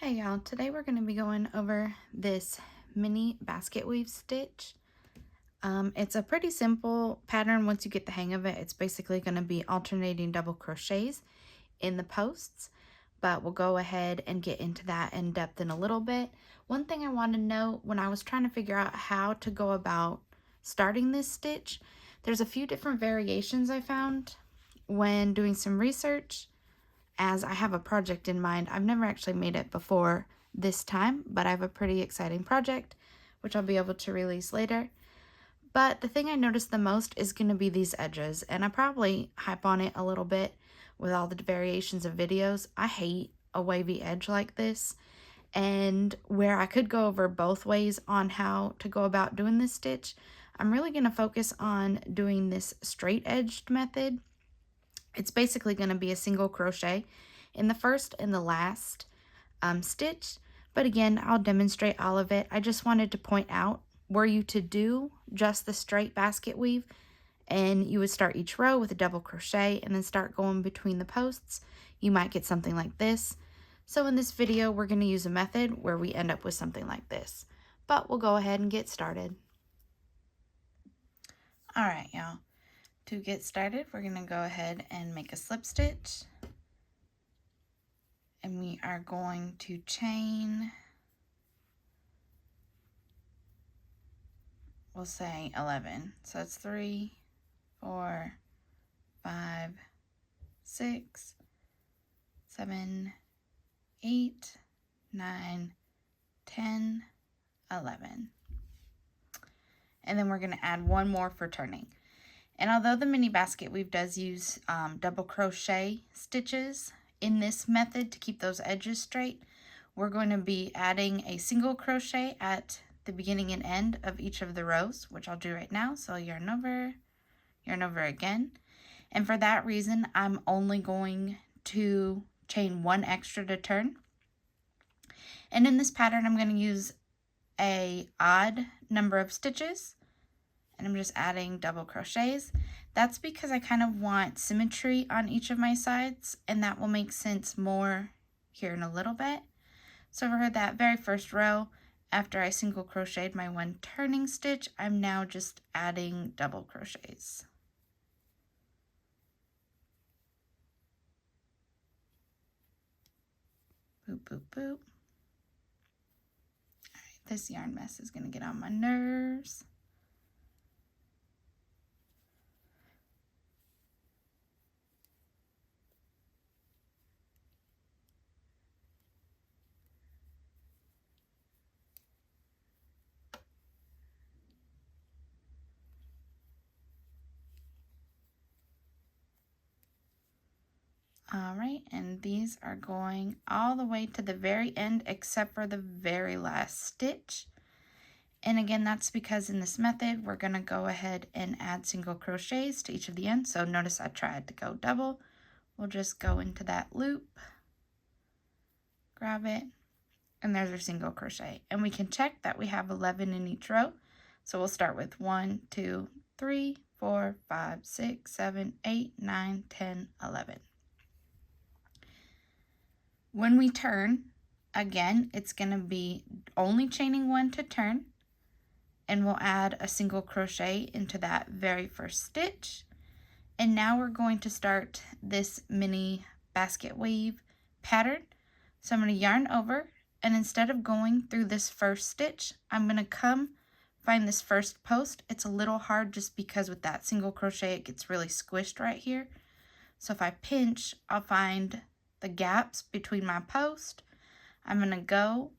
Hey y'all, today we're going to be going over this mini basket weave stitch. It's a pretty simple pattern once you get the hang of it. It's basically going to be alternating double crochets in the posts, but we'll go ahead and get into that in depth in a little bit. One thing I want to note when I was trying to figure out how to go about starting this stitch, there's a few different variations I found when doing some research. As I have a project in mind. I've never actually made it before this time, but I have a pretty exciting project, which I'll be able to release later. But the thing I noticed the most is going to be these edges, and I probably hype on it a little bit with all the variations of videos. I hate a wavy edge like this, and where I could go over both ways on how to go about doing this stitch, I'm really going to focus on doing this straight edged method. It's basically going to be a single crochet in the first and the last stitch, but again, I'll demonstrate all of it. I just wanted to point out, were you to do just the straight basket weave, and you would start each row with a double crochet and then start going between the posts, you might get something like this. So in this video, we're going to use a method where we end up with something like this, but we'll go ahead and get started. All right, y'all. To get started, we're going to go ahead and make a slip stitch, and we are going to chain, we'll say 11. So it's 3, 4, 5, 6, 7, 8, 9, 10, 11. And then we're going to add one more for turning. And although the mini basket weave does use double crochet stitches in this method to keep those edges straight, we're going to be adding a single crochet at the beginning and end of each of the rows, which I'll do right now. So yarn over again. And for that reason, I'm only going to chain one extra to turn. And in this pattern, I'm going to use an odd number of stitches. And I'm just adding double crochets. That's because I kind of want symmetry on each of my sides, and that will make sense more here in a little bit. So for that very first row, after I single crocheted my one turning stitch, I'm now just adding double crochets. Boop, boop, boop. All right, this yarn mess is going to get on my nerves. All right, and these are going all the way to the very end except for the very last stitch. And again, that's because in this method, we're going to go ahead and add single crochets to each of the ends. So notice I tried to go double. We'll just go into that loop, grab it, and there's our single crochet. And we can check that we have 11 in each row. So we'll start with 1, 2, 3, 4, 5, 6, 7, 8, 9, 10, 11. When we turn, again, it's going to be only chaining one to turn, and we'll add a single crochet into that very first stitch. And now we're going to start this mini basket weave pattern. So I'm going to yarn over, and instead of going through this first stitch, I'm going to come find this first post. It's a little hard just because with that single crochet, it gets really squished right here. So if I pinch, I'll find the gaps between my post. I'm going to go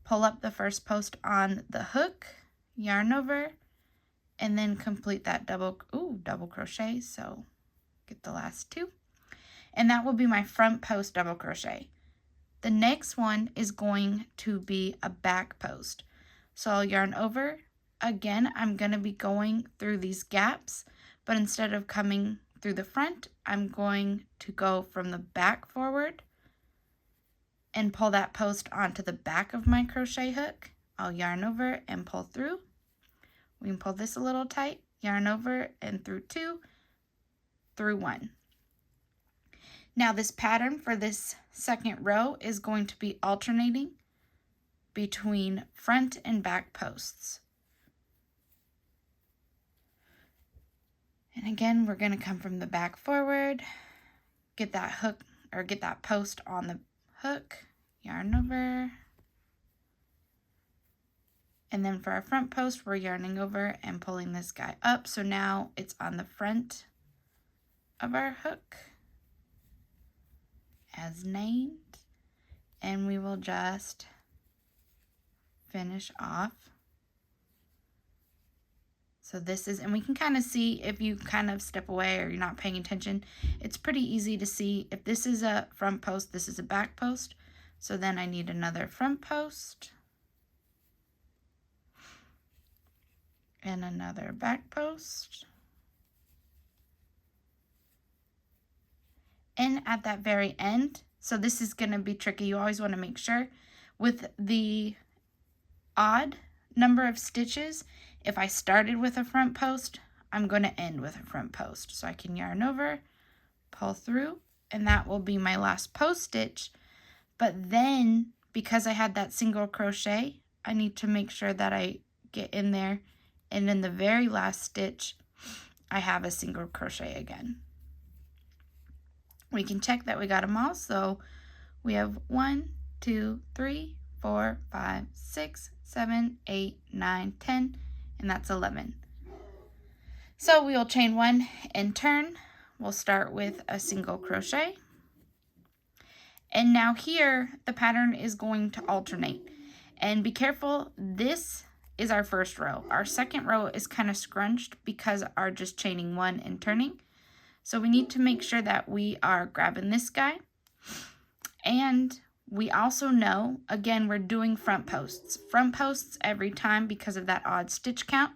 pull up the first post on the hook, yarn over, and then complete that double crochet. So get the last two, and that will be my front post double crochet. The next one is going to be a back post. So I'll yarn over. Again, I'm going to be going through these gaps, but instead of coming through the front, I'm going to go from the back forward and pull that post onto the back of my crochet hook. I'll yarn over and pull through. We can pull this a little tight, yarn over and through 2, through 1. Now this pattern for this second row is going to be alternating between front and back posts. And again, we're going to come from the back forward, get that hook or get that post on the hook, yarn over. And then for our front post, we're yarning over and pulling this guy up. So now it's on the front of our hook as named, and we will just finish off. So this is, and we can kind of see if you kind of step away or you're not paying attention, it's pretty easy to see if this is a front post, this is a back post. So then I need another front post and another back post. And at that very end, so this is going to be tricky. You always want to make sure with the odd number of stitches, if I started with a front post, I'm going to end with a front post. So I can yarn over, pull through, and that will be my last post stitch. But then, because I had that single crochet, I need to make sure that I get in there, and in the very last stitch, I have a single crochet again. We can check that we got them all. So we have 1, 2, 3, 4, 5, 6, 7, 8, 9, 10, and that's 11. So we will chain 1 and turn. We'll start with a single crochet. And now here, the pattern is going to alternate. And be careful, this is our first row. Our second row is kind of scrunched because our just chaining 1 and turning. So we need to make sure that we are grabbing this guy. And we also know, again, we're doing front posts. Front posts every time because of that odd stitch count.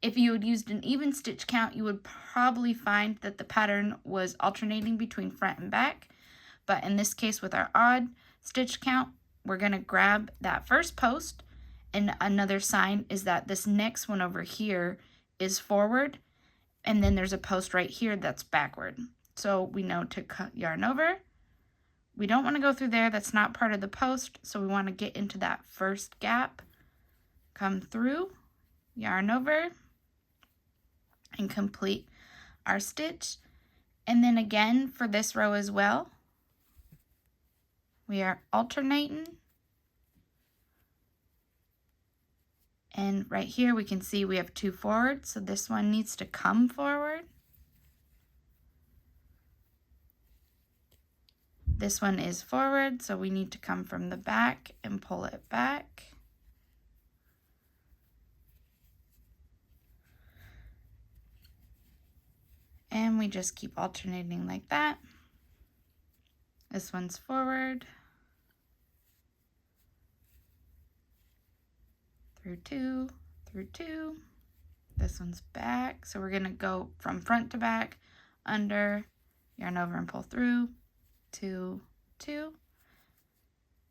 If you had used an even stitch count, you would probably find that the pattern was alternating between front and back. But in this case, with our odd stitch count, we're going to grab that first post. And another sign is that this next one over here is forward. And then there's a post right here that's backward. So we know to yarn over. We don't want to go through there. That's not part of the post. So we want to get into that first gap, come through, yarn over, and complete our stitch. And then again for this row as well, we are alternating. And right here we can see we have 2 forward, so this one needs to come forward. This one is forward, so we need to come from the back and pull it back. And we just keep alternating like that. This one's forward. Through 2, through 2. This one's back. So we're going to go from front to back, under, yarn over and pull through, 2, 2.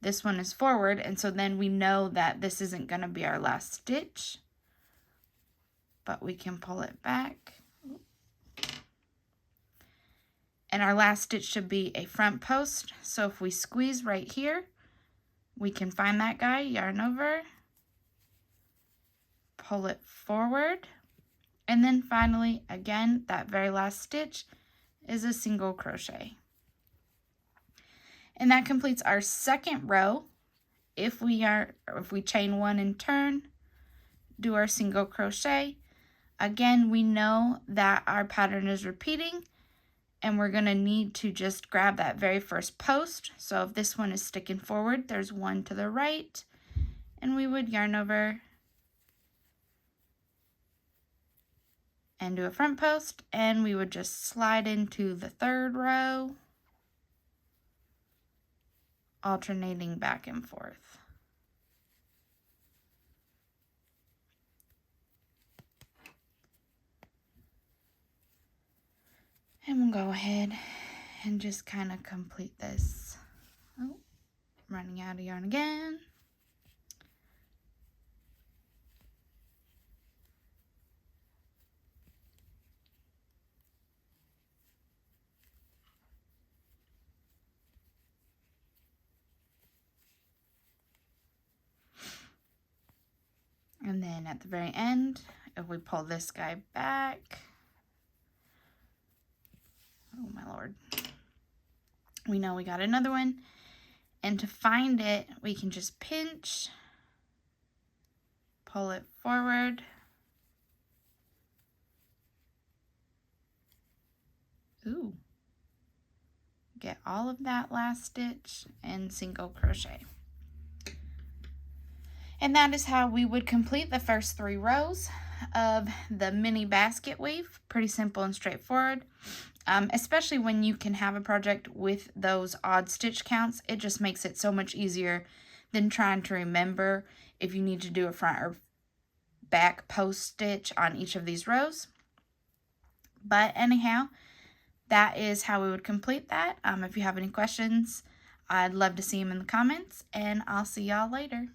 This one is forward, and so then we know that this isn't going to be our last stitch, but we can pull it back. And our last stitch should be a front post. So if we squeeze right here, we can find that guy, yarn over, pull it forward, and then finally, again, that very last stitch is a single crochet. And that completes our second row. If we chain 1 and turn, do our single crochet. Again, we know that our pattern is repeating, and we're going to need to just grab that very first post. So if this one is sticking forward, there's 1 to the right, and we would yarn over and do a front post, and we would just slide into the third row, alternating back and forth. And we'll go ahead and just kind of complete this. Oh, running out of yarn again. And then at the very end, if we pull this guy back, oh my Lord, we know we got another one. And to find it, we can just pinch, pull it forward. Ooh. Get all of that last stitch and single crochet. And that is how we would complete the first 3 rows of the mini basket weave. Pretty simple and straightforward. Especially when you can have a project with those odd stitch counts, it just makes it so much easier than trying to remember if you need to do a front or back post stitch on each of these rows. But anyhow, that is how we would complete that. If you have any questions, I'd love to see them in the comments, and I'll see y'all later.